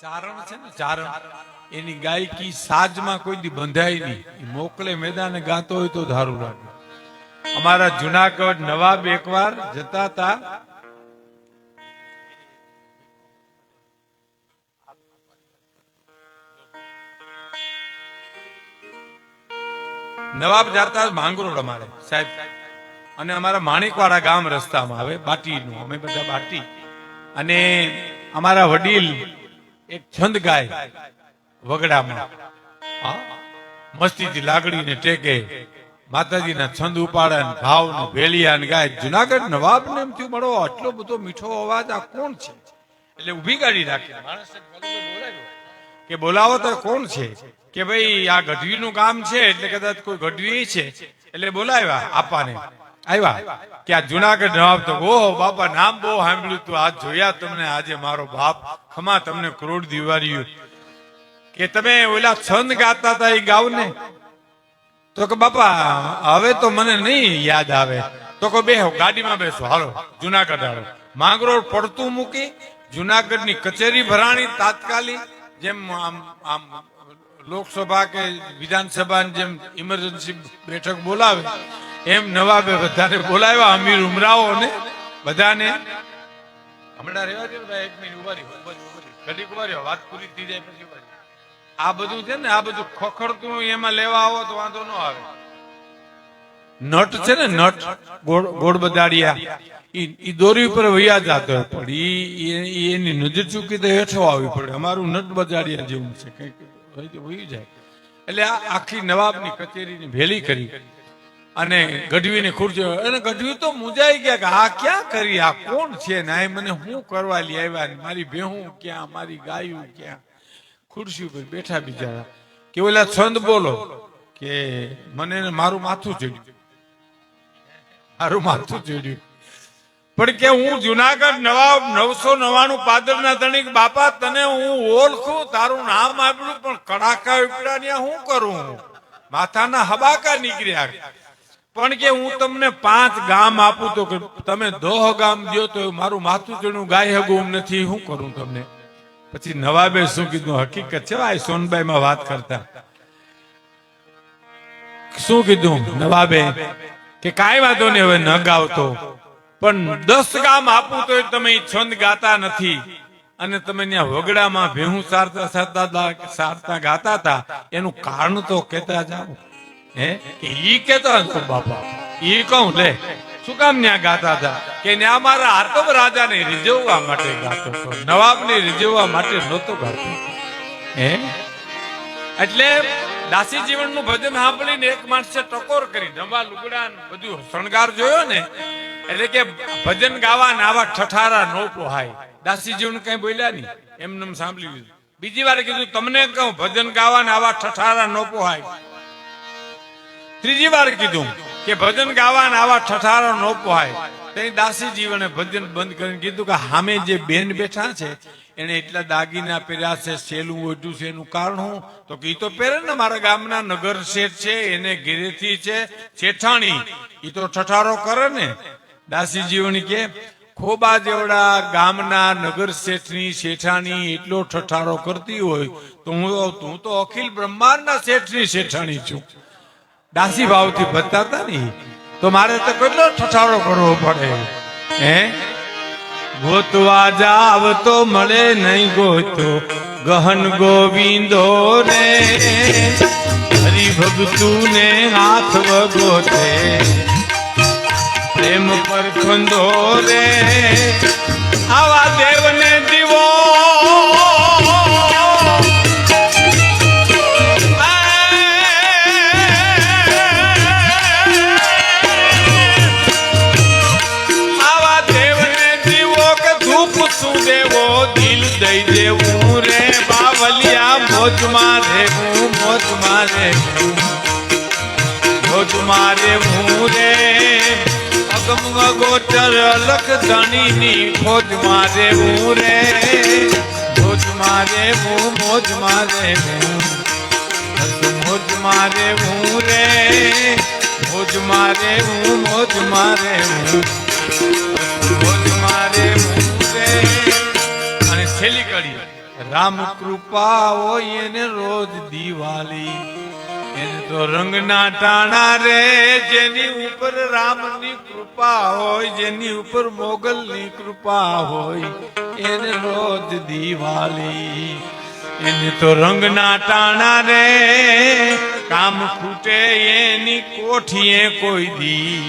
ચારણ છે ને ચારણ, એની ગાયકી સાજમાં કોઈ દી બંધાય નહીં. મોકલે મેદાને ગાતો હોય તો ધારું લાગે. અમારા જુનાગઢ નવાબ એકવાર જતા હતા, નવાબ જાતા માંગરોળ અમારે સાહેબ, અને અમારા માણિકવાડા ગામ રસ્તામાં આવે બાટીનું, અમે બધા બાટી. અને અમારા વડીલ એક છંદ ગાય વગડામાં, મસ્તીથી લાગડીને ટેકે માતાજીના છંદ ઉપાડે, ભાવ ને ભેળિયા ને ગાય. જુનાગઢ નવાબ ને એમ થયું મળો આટલો બધો મીઠો અવાજ, આ કોણ છે? એટલે ઉભી ગાડી રાખી કે બોલાવો તો કોણ છે? કે ભાઈ આ ગઢવીનું કામ છે, એટલે કદાચ કોઈ ગઢવી છે, એટલે બોલાવ્યા. આપાને આવ્યા કે આ જુનાગઢ નવાબ તો ઓહો બાપા નામ બહુ સાંભળ્યું તું, આજ જોયા તમને, આજે મારો બાપ ખમા તમને કરોડ દિવાળીયું. કે તમે ઓલા છંદ ગાતા હતા એ ગાવ ને? તો કે બાપા હવે તો મને નહીં યાદ આવે. તો કે બેહો ગાડીમાં બેસો, હાલો જુનાગઢ હાલો. માંગરોળ પડતું મૂકી જુનાગઢની કચેરી ભરાણી તાત્કાલિક, જેમ આમ લોકસભા કે વિધાનસભા જેમ ઇમરજન્સી બેઠક બોલાવે એમ નવાબે બધાને બોલાવ્યા, અમીર ઉમરાઓને બધાને. હમણાં રહેવા દે ભાઈ, એક મિનિટ ઉભા રહ્યો, ઘડીક ઉભા રહ્યો, વાત પૂરી થઈ જાય પછી ઉભા રહ્યો. આ બધું છે ને, આ બધું ખોખડતું એમાં લેવા આવો તો વાંધો ન આવે. નટ છે ને, નટ ગોળ બદાડિયા, ઈ દોરી ઉપર વૈયા જતો હોય, પણ એની નજર ચૂકી તો હેઠો આવી પડે. અમારું નટ બદાડિયા જેવું છે, કઈક વહી જાય. એટલે આ આખી નવાબની કચેરીની ભેલી કરી અને ગઢવીને ખુરશી, અને ગઢવી તો મુંજાઈ ગયા કે આ ક્યાં કરી, આ કોણ છે ને આ મને શું કરવા લઈ આવ્યા, મારી ભેહું ક્યાં, મારી ગાયું ક્યાં? ખુરશી ઉપર બેઠા બિચારા. કે ઓલા છંદ બોલો, કે મને મારું માથું ચડ્યું, મારું માથું ચડ્યું. પણ કે હું જુનાગઢ નવાબ 999 પાદરના ધણીક બાપા, તને હું ઓળખું, તારું નામ આપ્યું, પણ કડાકા ઉપડ્યા ને શું કરું, માથાના હબાકા નીકળ્યા. પણ કે હું તમને 5 ગામ આપું તો કે તમે 10 ગામ દો તો મારું માથું ચડ્યું ગાય હગું નથી, શું કરું તમને? પછી નવાબે શું કીધું? હકીકત છે, આ સોનબાઈ માં વાત કરતા શું કીધું નવાબે? કે કાંઈ વાંધો નહીં, હવે ન ગાવતો, પણ 10 ગામ આપું તો તમે છંદ ગાતા નથી, અને તમે ત્યાં વગડામાં ભેહું સારતા ગાતા હતા, એનું કારણ તો કેતા જાઓ. હે કે ઈ કેતા હતો બાપા, ઈ કહું લે શું કામ ત્યાં ગાતા હતા? કે ત્યાં મારા આતબ રાજાને રીઝવવા માટે ગાતો હતો, નવાબને રીઝવવા માટે નહોતો ગાતો. હે એટલે દાસી જીવનનું ભજન સાંભળીને એક માણસે ટકોર કરી, નવા લુગડા બધું શણગાર જોયો ને, એટલે કે ભજન ગાવા ને આવા ઠઠારા નો પોહાય. દાસી જીવન કઈ બોલ્યા નહીં, એમને સાંભળી લીધું. બીજી વાર કીધું તમને કહું, ભજન ગાવા ને આવા ઠઠારા નો પોહાય. ત્રીજી વાર કીધું કે ભજન ગાવા ને આવા ઠઠારા નો પોહાય. તો દાસી જીવને ભજન બંધ કરીને કીધું કે સામે જે બેન બેઠા છે એને એટલા દાગીના પહેર્યા છે, સેલું ઓઢ્યું છે, એનું કારણ હું? તો કે ઈ તો પહેરે ને, મારા ગામના નગર શેઠ છે, એને ઘેરેથી છે શેઠાણી, ઈ તો ઠઠારો કરે ને. દાસી જીવની કે ખોબા જેવડા ગામના નગર શેઠની શેઠાણી એટલો ઠઠારો કરતી હોય તો હું તો અખિલ બ્રહ્માંડના શેઠની શેઠાણી છું. દાસી ભાવથી બતાતા નહીં તો મારે તો કેટલો ઠઠારો કરવો પડે. હે ગોતવા જાવ તો મળે નહીં, ગોતો ગહન ગોવિંદો રે, હરિભગતું ને હાથ વગોતે, પ્રેમ પર ખંદો રે, આવા દેવને દીવો દઈ દેવું રે બાવલિયા, મોજમાં રહેવું, મોજમાં રહેવું, મોજમાં રહેવું રે, અગમ ગોચર અલખ ધણીની ખોજમાં રહેવું રે, મોજમાં રહેવું, મોજમાં રહેવું, મોજમાં રહેવું રે, મોજમાં રહેવું, મોજમાં રહેવું, મોજમાં રહેવું રે. છેલ્લી કડી રામ કૃપા હોય એને રોજ દિવાળી, એને તો રંગના ટાણા રે, જેની ઉપર રામની કૃપા હોય, જેની ઉપર મોગલની કૃપા હોય, એને રોજ દિવાળી. એને તો રંગના ટાણા રે, કામ ખૂટે એની કોઠીએ કોઈ દી,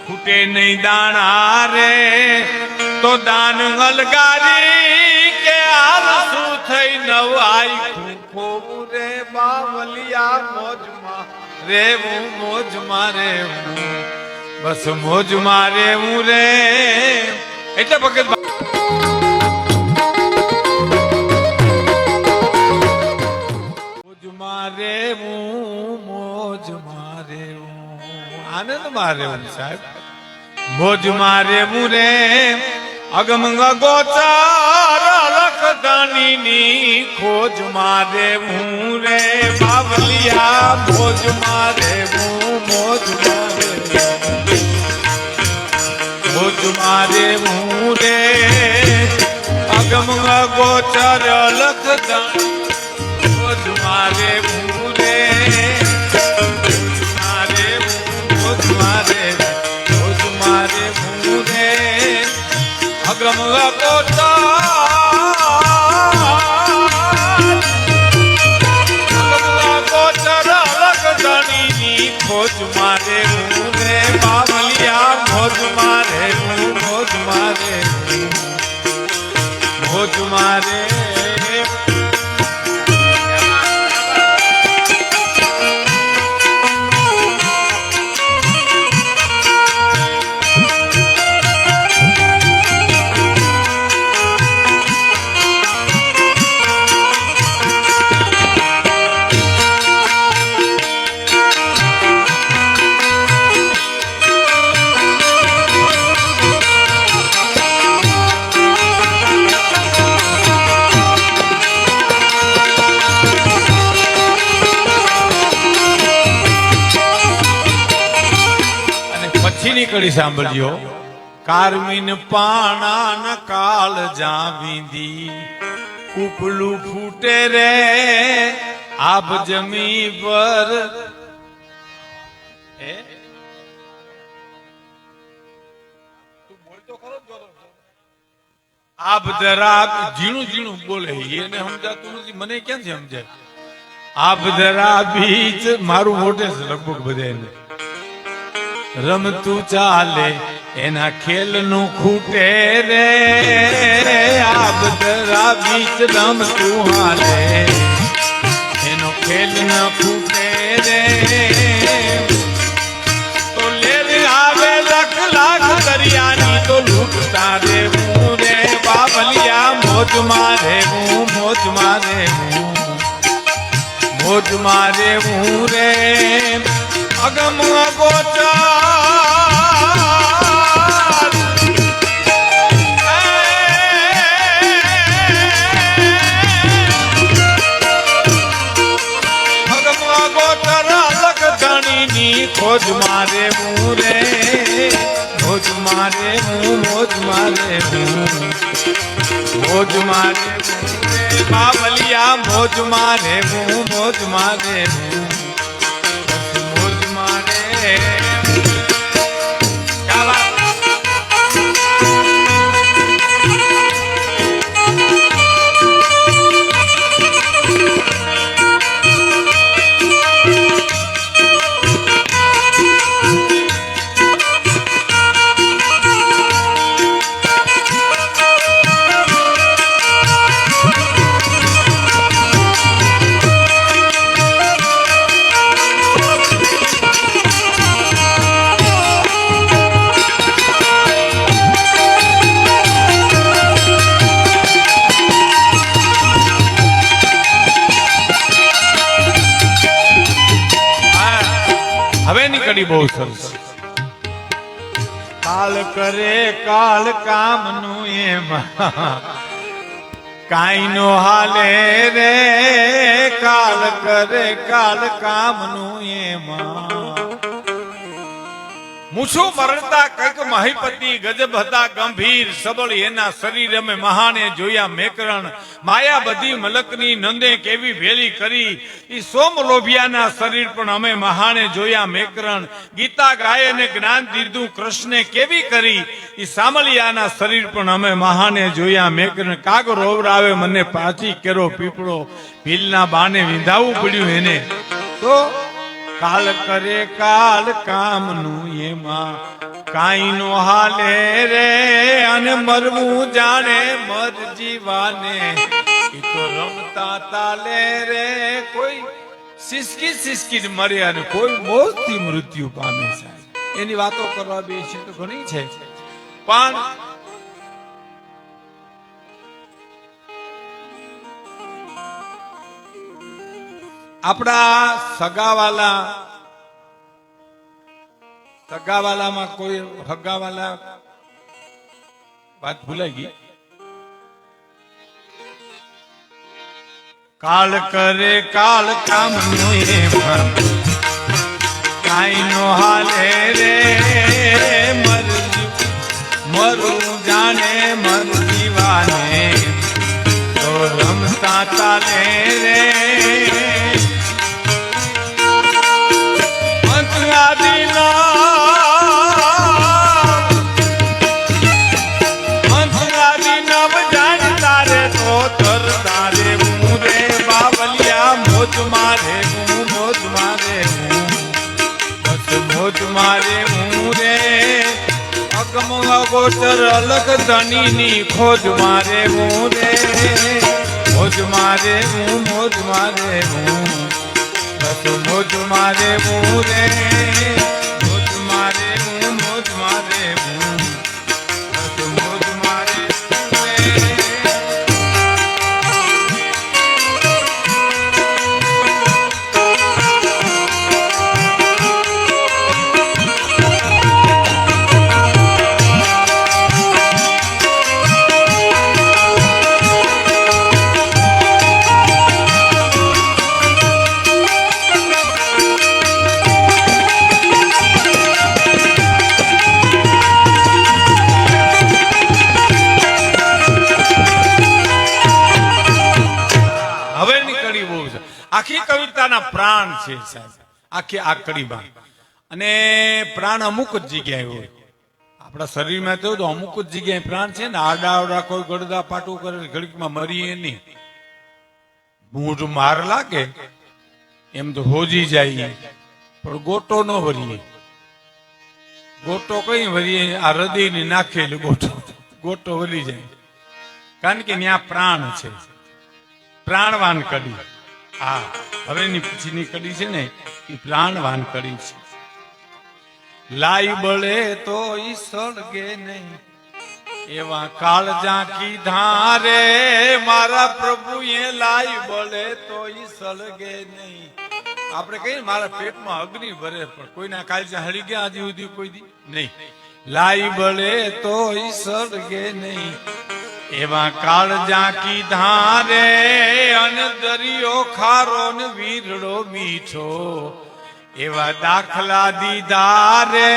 ખૂટે નહીં દાણા રે, તો દાન હલગારી કે આલસુ થઈ નવાઈ ખૂખો રે, બાવલિયા મોજમાં રેવું, મોજમાં રેવું, બસ મોજમાં રેવું રે. એટલે ભગત મોજમાં રેવું, મોજમાં રેવું, આનંદમાં રેવું સાહેબ, મોજમાં રેવું રે. અગમ ગોચર લખદાની ખોજમાં રેવું રે, બાવલિયા મોજમાં રેવું, મોજમાં રેવું, મોજમાં રેવું રે. અગમ ગોચર લખદાની મોજમાં રેવું રે, મોજમાં રેવું, મોજમાં રેવું, મોજમાં રેવું રે. અગમ ગોચર લખદાની ખોજમાં રેવું રે, બાવલિયા મોજમાં રેવું, મોજમાં રેવું, મોજમાં રે. પછીની કડી સાંભળજો. કારમીન પાણા ન કાળ જાવીંદી, કુપલું ફૂટે રે આબ જમી પર. આબ દરા ઝીણું ઝીણું બોલે, એને સમજાતું નથી, મને ક્યાંથી સમજાય. આબ દરા બીચ મારું મોટે છે લગભગ બધાને. રમતું ચાલે એના ખેલ નું ખૂટે રે, આબ દરા બીચ રમતું હાલે, એનો ખેલ ન ખૂટે રે. તો લેર આવે લખ લાખ દરિયાની, તો લૂટતા રેવું રે, બાવલિયા મોજમાં રેવું, મોજમાં રેવું, મોજમાં રેવું રે. અગમ ગોચર ખોજમાં રેવું રે, મોજમાં રેવું, મોજમાં રેવું, મોજમાં રેવું રે, બાવલિયા મોજમાં રેવું, મોજમાં રેવું, મોજમાં રેવું. કડી બહુ સરસ. કાલ કરે કાલ કામનું એમાં કાઈ નો હાલે રે, કાલ કરે કાલ કામનું એમાં મૂછું મરણતા કઈક મહીપતિ ગજબ હતા ગંભીર સબળ એના શરીર અમે મહાને જોયા મેકરણ માયા બધી મલકની નંદે કેવી ભેલી કરી ઈ સોમ લોભિયાના શરીર પણ અમે મહાને જોયા મેકરણ ગીતા ગાય ને જ્ઞાન દીધું કૃષ્ણે કેવી કરી ઈ સામલિયાના શરીર પણ અમે મહાને જોયા મેકરણ કાગ રોવરાવે મને પાછી કેરો પીપળો ભીલના બાને વિંધાવું પડ્યું એને તો કાલ કરે કાલ કામનું એમાં કાઈ નો હાલે રે અને મરવું જાણે મર જીવાને ઈ તો રમતા તાલે રે કોઈ સિસકી સિસકી મરે અને કોઈ મોતથી મૃત્યુ પામે છે એની વાતો કરવા બેસી તો ઘણી છે પણ આપણા સગાવાલામાં કોઈ હગાવાલા વાત ભૂલાઈ ગઈ કાલ કરે કાલ કામ નો કાઈ નો હાલે રે મરું જાણે મર જીવાને તો રમતા ચાલે રે ગોચર અલગ ધણીની ખોજ મારે હું રે મોજ મારે હું મોજ મારે હું બસ મોજ મારે હું રે મોજ મારે હું મોજ મારે હું બસ મોજ મારે આખી કવિતાના પ્રાણ છે સાહેબ આખી આ કડીમાં અને પ્રાણ અમુક જ જગ્યાએ હોય આપણા શરીરમાં તો અમુક જ જગ્યાએ પ્રાણ છે ને આડા કોઈ ગળદા પાટું કરે ઘડીકમાં મરીએ નહીં મૂઢ માર લાગે એમ તો હોજી જાય પણ ગોટો ન વરીએ ગોટો કઈ વરીએ આ હૃદયની નાખેલ ગોટો વરી જાય કારણ કે ત્યાં પ્રાણ છે પ્રાણવાન કડી હા હવેની પછીની કડી છે ને એ પ્રાણવાન કડી છે લાઈ બળે તો ઈ સળગે નહીં એવા કાળજા કીધા રે મારા પ્રભુએ લાઈ બળે તો ઈ સળગે નહીં આપણે કહીએ મારા પેટમાં અગ્નિ ભરે પણ કોઈના કાળજા હળી ગયા હજી સુધી કોઈ દી નહીં લાઈ બળે તો ઈ સળગે નહીં એવા કાળજા કીધા રે અને દરિયો ખારો ને વીરડો મીઠો એવા દાખલા દીધા રે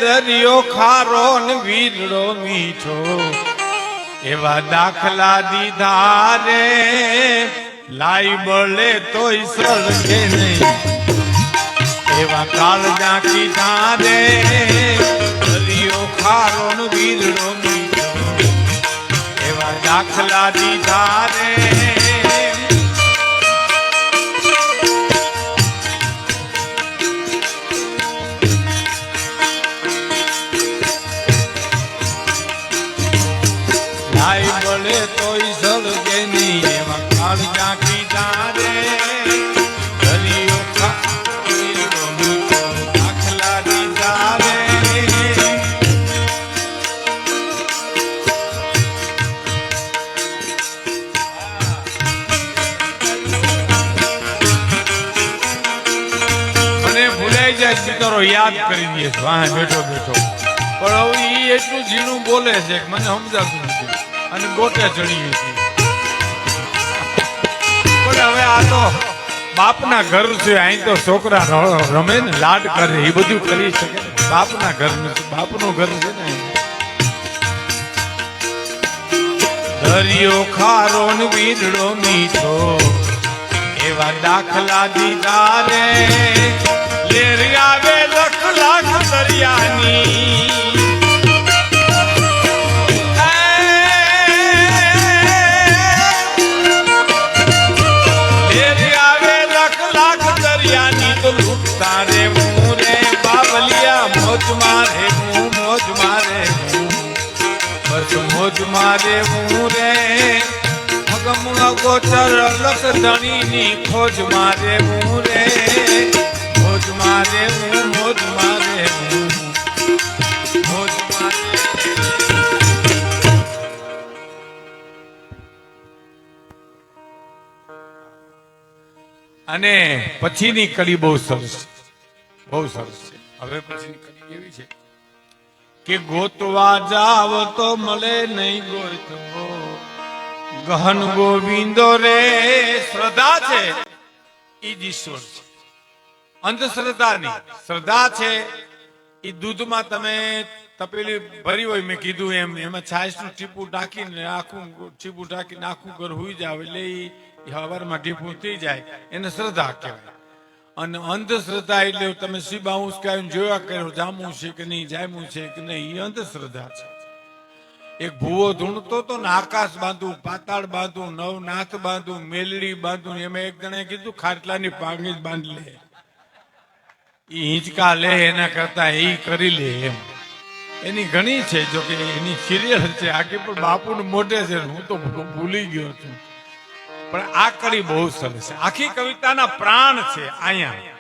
દરિયો ખારો ને વીરડો મીઠો એવા દાખલા દીધા રે લાઈ બળે તોય સળગે નહીં એવા કાળજા કીધા રે દરિયો ખારો ને વીરડો મીઠો એવા દાખલા દીધા રે લાઈ બળે તોય સળગે નહીં એવા કાળજા કીધા રે દરિયો દાખલા દીધા રે કરો યાદ કરી દઈએ વાહ બેઠો બેઠો પણ હવે ઈ એટલું ઝીણું બોલે છે કે મને સમજાતું નથી અને ગોટે ચડીએ છીએ પણ હવે આ તો બાપના ઘર છે, અહીં તો છોકરા રમે ને લાડ કરે, એ બધું કરી શકે. બાપના ઘર નથી, બાપનું ઘર છે ને. દરિયો ખારો ને વીરડો મીઠો, એવા દાખલા દીધા રે. લેર આવે લખ લાખ દરિયાની, તારે હું રે બાબલિયા, મોજ મારે હું, મોજ મારે હું, બસ મોજ મારે હું રે. મગમ ગોચર લખ ધણીની ખોજ મારે હું રે, મોજ મારે હું, મોજ મારે હું, મોજ મારે. અને પછીની કડી બહુ સરસ છે, બહુ સરસ છે. હવે પછીની કડી એવી છે કે ગોતવા જાવ તો મળે નહીં ગોતવો, ગહન ગોવિંદો રે. શ્રદ્ધા છે ઈ જ ઈશ્વર છે, અંધશ્રદ્ધા નહીં. શ્રદ્ધા છે ઈ દૂધમાં તમે તપેલી ભરી હોય, મેં કીધું એમ, એમાં છાશનું ટીપું ઢાંકીને આખું ટીપું ઢાંકીને આખું ઘર હુઈ જાવ એટલે હવારમાં ટીપું થઈ જાય, એને શ્રદ્ધા કહેવાય. અને અંધશ્રદ્ધા એટલે તમે સીબા ઉંચકાઈને જોયા કરો જામું છે કે નહીં, જામ્યું છે કે નહીં, એ અંધશ્રદ્ધા છે. એક ભૂવો ધૂણતો તો ને આકાશ બાંધું, પાતાળ બાંધું, નવનાથ બાંધું, મેલડી બાંધું, એમાં એક જણે કીધું ખાટલાની પાંગી જ બાંધી લે. એ હિંચકા લે એના કરતા એ કરી લે એમ. એની ઘણી છે, જો કે એની સિરિયલ છે આખી, પણ બાપુને મોઢે છે, હું તો ભૂલી ગયો છું. પણ આ કડી બહુ સરસ છે, આખી કવિતાના પ્રાણ છે. અહીંયા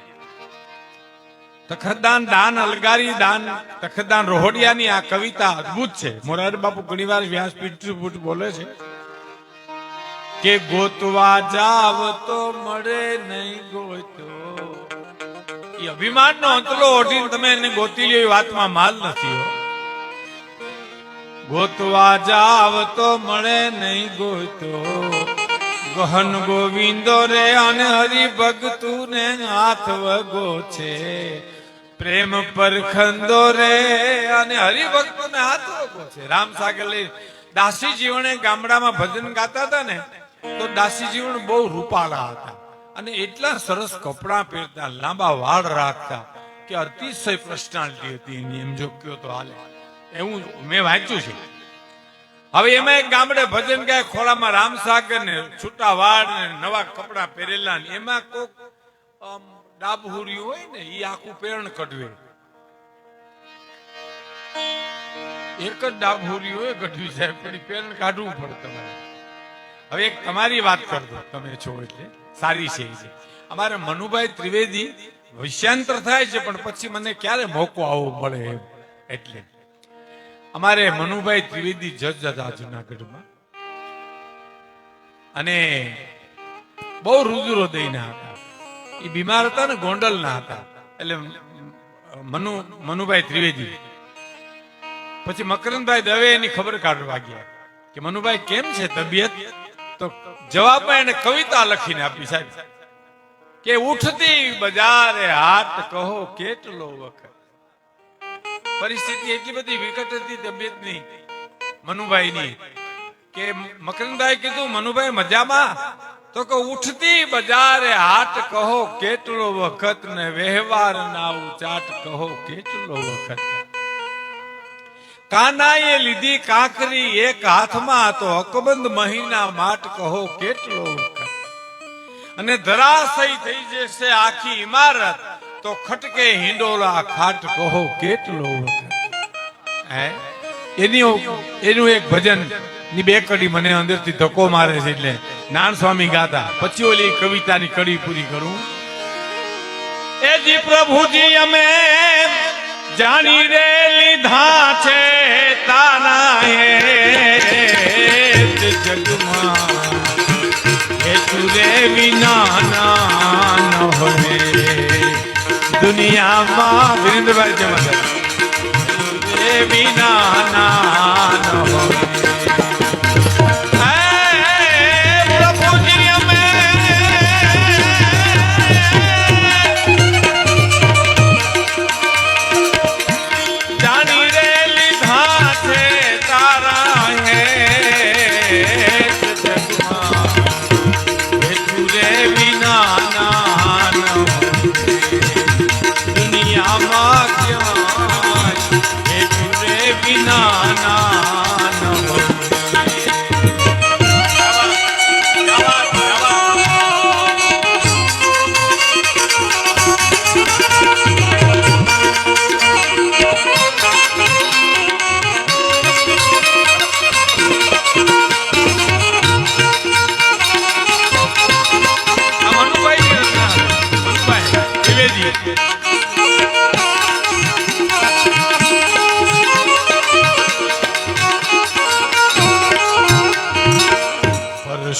તખતદાન દાન અલગારી દાન તખતદાન રોહડિયાની આ કવિતા અદ્ભુત છે. મોરારી બાપુ ઘણીવાર વ્યાસપીઠ બોલે છે કે ગોતવા જાવ તો મળે નહીં ગોતો. એ અભિમાનનો અંતલો ઓઢીને તમે એને ગોતી લ્યો, એ વાતમાં માલ નથી. ગોતવા જાવ તો મળે નહીં ગોતો, ગહન ગોવિંદો રે. અને હરિભગતું ને હાથ વગો છે, પ્રેમ પરખંદો રે. અને હરિભક્તો ને હાથ વગો છે. રામ સાગર દાસી જીવણે ગામડામાં ભજન ગાતા હતા ને, તો દાસી જીવણ બહુ રૂપાળા હતા અને એટલા સરસ કપડાં પહેરતા, લાંબા વાળ રાખતા કે અતિશય પર્સનાલિટી હતી એની, એમ જો કયો તો હાલે. એવું મેં વાંચ્યું છે. હવે એમાં એક ગામડે ભજન ગાય, ખોળામાં રામસાગર ને છૂટા વાળ ને નવા કપડા પહેરેલા, ને એમાં કોક ડાબહુરી હોય ને, એ આખું પેરણ કઢવે. એક જ ડાબહુરી હોય ગઢવી સાહેબ, પણ પેરણ કાઢવું પડે તમારે. હવે એક તમારી વાત કરજો, તમે છો એટલે સારી છે. અમારે મનુભાઈ ત્રિવેદી વિષયાંતર થાય છે, પણ પછી મને ક્યારે મોકો આવવો મળે એમ. એટલે અમારે મનુભાઈ ત્રિવેદી જજ હતા જુનાગઢમાં, અને બહુ રુદ્રોદયના હતા. એ બીમાર હતા ને, ગોંડલના હતા. એટલે મનુભાઈ ત્રિવેદી પછી મકરંદભાઈ દવે એની ખબર કાઢવા ગયા કે મનુભાઈ કેમ છે તબિયત. તો જવાબમાં એને કવિતા લખીને આપી સાહેબ કે ઉઠતી બજારે હાથ કહો કેટલો વખત. પરિસ્થિતિ એટલી બધી વિકટ હતી તબિયતની મનુભાઈની કે મકરંદભાઈ કીધું મનુભાઈ મજામાં, તો કે ઉઠતી બજારે હાટ કહો કેટલો વખત, ને વ્યવહાર ના ઉચાટ કહો કેટલો વખત. કાનાએ લીધી કાંકરી એક હાથમાં, તો અકબંધ મહિના માટ કહો કેટલો વખત. અને ધરાશયી થઈ જશે આખી ઇમારત, તો ખટકે હિંડોળા ખાટ કહો કેટલો વખત. એનું એક ભજન ની બે કડી મને અંદરથી ધક્કો મારે છે, એટલે નારાયણ સ્વામી ગાતા. પછી ઓલી કવિતાની કડી પૂરી કરું. એ જી પ્રભુજી અમે જાણી રે લીધા છે તારા જગમાં, હે તુરે વિના ના ન હોય દુનિયામાં. વિરેન્દ્રભાઈ જમાદાર તુરે વિના ના ન હોય.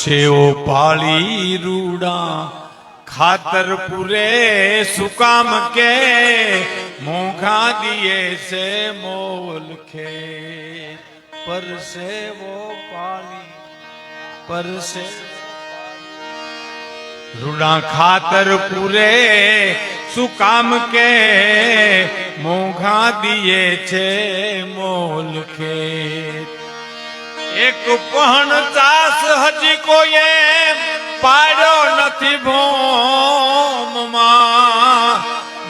સેવો પાળી રૂડા ખાતર પૂરે સુકામ કે મોઘા દિયે છે મોલ ખે પરસેવો પાળી પરસે રૂડા ખાતર પૂરે સુકામ કે મોઘા દિયે છે મોલ ખે એક પહણ ચાસ હજી કોઈએ પાડ્યો નથી ભોમમાં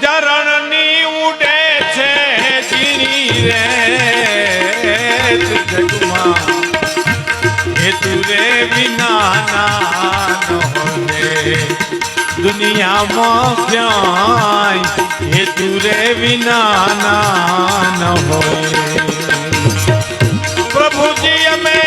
જરણની ઉડે છે ઝીણી રે જગમાં હેતુ રે વિના ના ન હોય દુનિયામાં ક્યાંય હેતુ રે વિના ના ન હોય પ્રભુજી અમે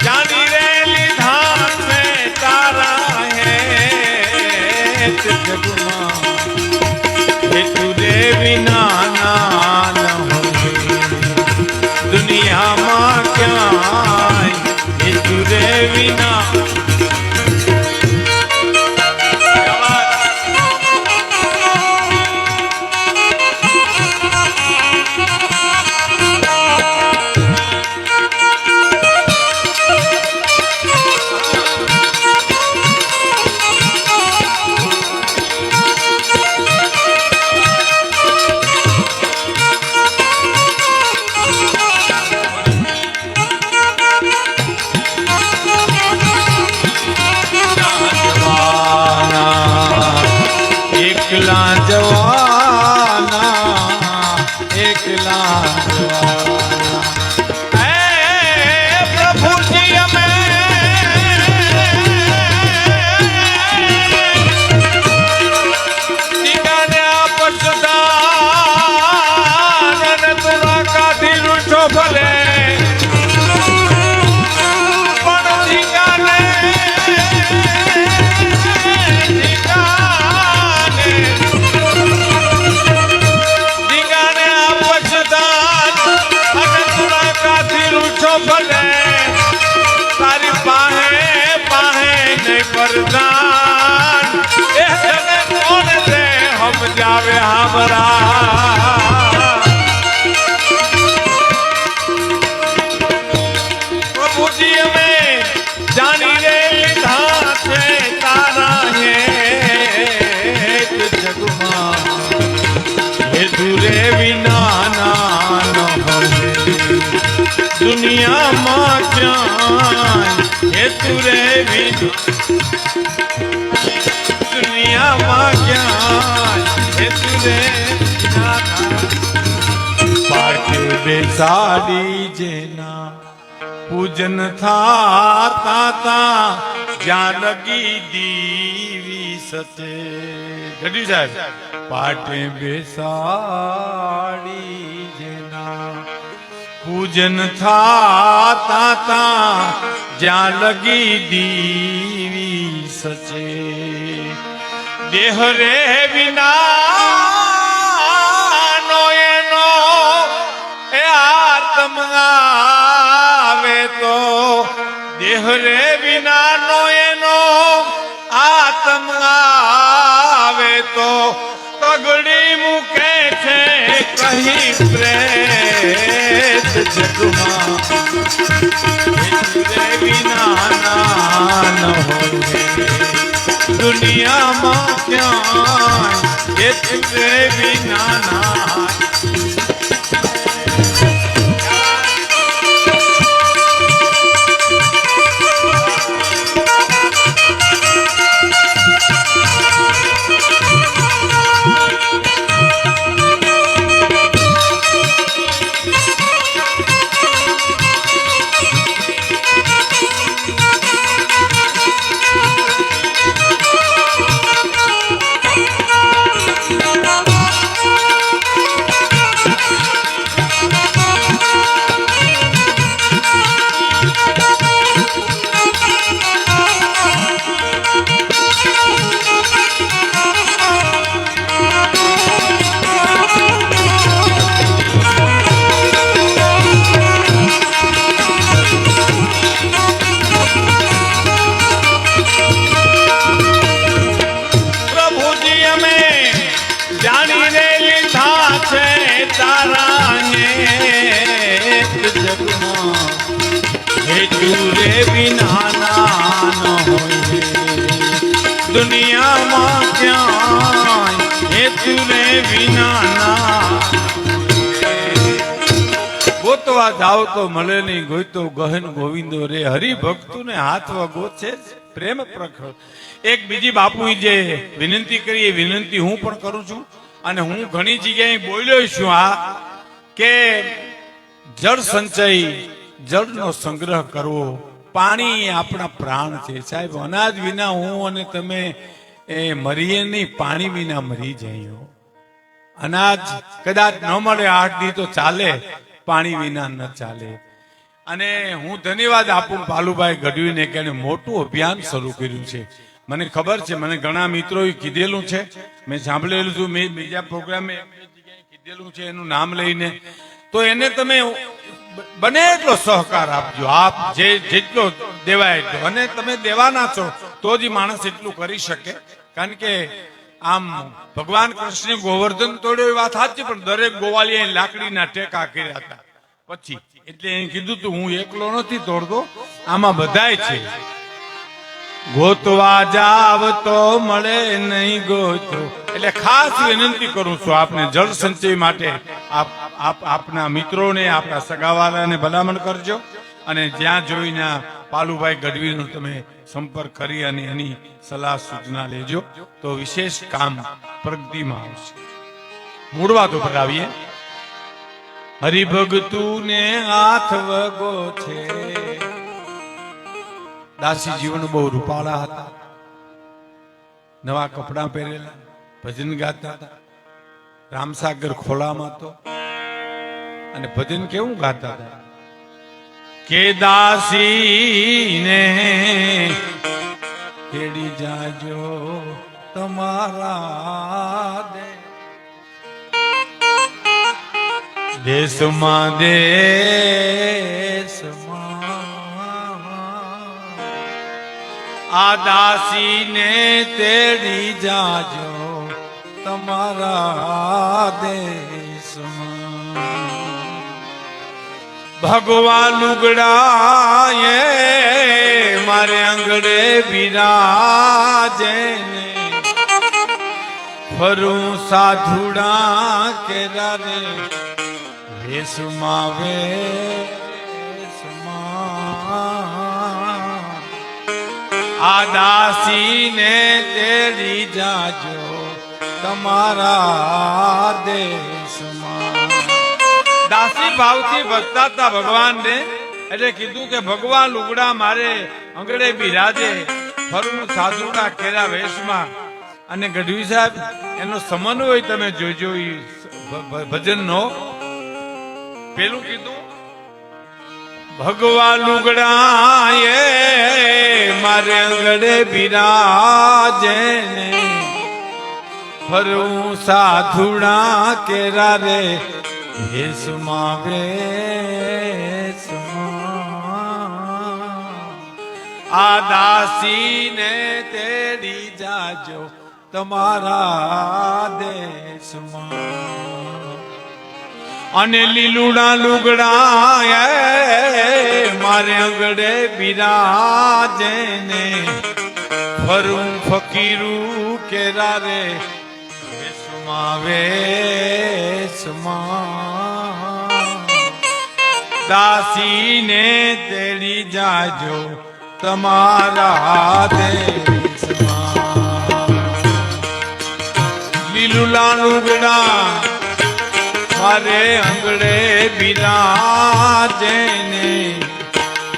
જાની રે લીધા છે તારા હે જગમાં હેતુ રે વિના ના ન હોય દુનિયામાં ક્યાંય હેતુ રે વિના એકલા જવાના એકલા જવાના પ્રભુજી અમે દીગાને આપસદાન અને તુલા કાઢી રૂઠો ભલે પણ દીગાને ભલે તારી પાહે પાહે નહીં પરદાન એ જને કોણ દે હમ જાવે હમરા પ્રભુજી અમે જાની રે લીધા છે તારા હે જગમાં હેતુ રે વિના ના ન હોય દુનિયામાં ક્યાંય હેતુ રે દુનિયામાં ક્યાંય હેતુ રે પાટે બેસાડી જેના પૂજન થાતા તા જ્યાં લગી દીવી સતે ગઢી સાહેબ પાટે બેસાડી જેના પૂજન થાતા તા જ્યાં લગી દીવી સચે દેહ રે વિના નો એનો એ આત્મ આવે તો દેહ રે વિના નો એનો આત્મ આવે તો પગડી મૂકે છે કહી પ્રેત જગમાં વિના ના ન હોય દુનિયામાં ક્યાંય વિના ના ને વિના ના ગોતવા જાવ તો મળે નહીં, ગોઈતો ગહન ગોવિંદો રે. હરિભક્તુ ને હાથ વગો છે પ્રેમ પ્રખર. એક બીજી બાપુ જે વિનંતી કરી એ વિનંતી હું પણ કરું છું, અને હું ઘણી જગ્યાએ બોલ્યો છું આ કે જળ સંચય, જળનો સંગ્રહ કરવો. પાણી એ આપણા પ્રાણ છે સાહેબ. અનાજ વિના હું અને તમે એ મરીએ નહીં, પાણી વિના મરી જઈએ. અનાજ કદાચ ન મળે 8 દી તો ચાલે, પાણી વિના ન ચાલે. અને હું ધન્યવાદ આપું પાલુભાઈ ગઢવીને કે એને મોટું અભિયાન શરૂ કર્યું છે. મને ખબર છે, મને ઘણા મિત્રોએ કીધેલું છે, મેં સાંભળેલું છું, મેં બીજા પ્રોગ્રામે કીધેલું છે એનું નામ લઈને. તો એને તમે બને એટલો સહકાર આપજો, આપ જેટલો દેવાય એટલો. અને તમે દેવાના છો તો જ માણસ એટલું કરી શકે. કારણ કે આમ ભગવાન કૃષ્ણ ગોવર્ધન તોડ્યો એ વાત સાચી, પણ દરેક ગોવાળીએ લાકડીના ટેકા કર્યા હતા પછી. એટલે એને કીધું તું હું એકલો નથી તોડતો, આમાં બધાય છે. ગોતવા જાવ તો મળે નહીં ગોતો. એટલે ખાસ વિનંતી કરું છું આપને, જળ સંચય માટે આપના મિત્રોને, આપણા સગાવાલાને ભલામણ કરજો. અને જ્યાં જોઈને પાલુભાઈ ગઢવીનો તમે સંપર્ક કરી અને એની સલાહ સૂચના લેજો તો વિશેષ કામ પ્રગતિમાં આવશે. મૂળ વાત ઉપર આવીએ. હરિભગતુ ને હાથ વગો છે. દાસી જીવન બહુ રૂપાળા હતા, નવા કપડા પહેરેલા, ભજન ગાતા હતા. રામસાગર ખોલામાં તો અને ભજન કેવું ગાતા હતા કે દાસી ને તેડી જાજો તમારા દેશમાં આ દાસીને તેડી જાજો તમારા દેશમાં. ભગવાન લુગડા મારે આંગળે બિરાજે ને ફરું સાધુડા કેરા રે વેશમાં આ દાસીને તેડી જાજો તમારા દેશમાં. દાસી ભાવથી ભજતા હતા ભગવાનને, એટલે કીધું કે ભગવાન લુગડા મારે આંગળે બિરાજે ફરું સાધુડા કેરા વેશમાં. અને ગઢવી સાહેબ એનો સમન્વય તમે જોજો ભજનનો. પેલું કીધું ભગવાન લુગડા મારે આંગળે બિરાજે ને ફરું સાધુડા કેરા રે વેશમાં આ દાસીને તેડી જાજો તમારા દેશમાં. અને લીલુડા લુગડા મારે આંગળે બિરાજે ને ફરું ફકીરું કેરા રે વેશમાં દાસીને તેડી જાજો તમારા દેશમાં. લીલુલા લુગડા મારે આંગળે બિરાજે ને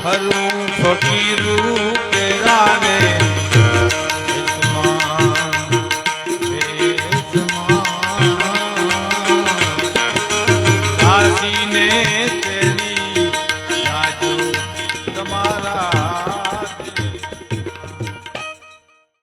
ફરું ફકીરું કેરા રે દાસીને